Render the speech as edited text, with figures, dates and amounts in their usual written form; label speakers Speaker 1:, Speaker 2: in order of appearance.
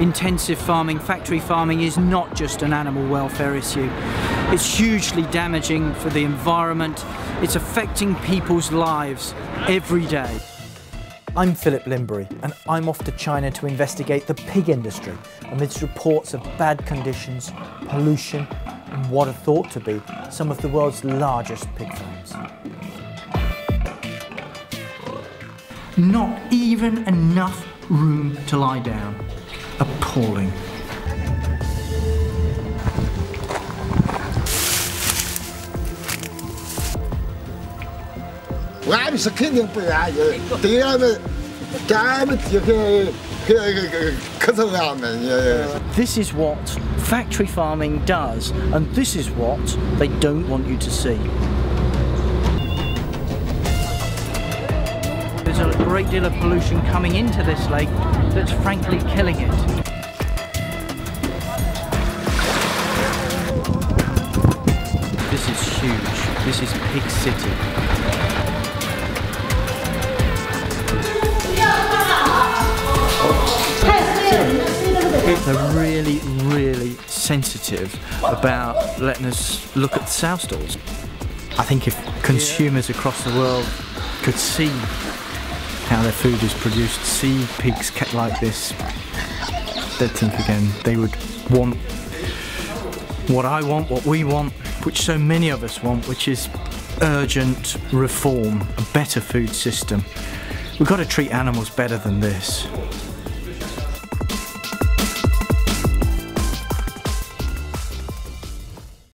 Speaker 1: intensive farming, factory farming is not just an animal welfare issue. It's hugely damaging for the environment. It's affecting people's lives every day.
Speaker 2: I'm Philip Limbury, and I'm off to China to investigate the pig industry amidst reports of bad conditions, pollution, and what are thought to be some of the world's largest pig farms.
Speaker 1: Not even enough room to lie down. Appalling. This is what factory farming does, and this is what they don't want you to see. There's a great deal of pollution coming into this lake that's frankly killing it. This is huge. This is Pig City. They're really, really sensitive about letting us look at the sow stalls. I think if consumers across the world could see how their food is produced, see pigs kept like this, they'd think again. They would want what I want, what we want, which so many of us want, which is urgent reform, a better food system. We've got to treat animals better than this.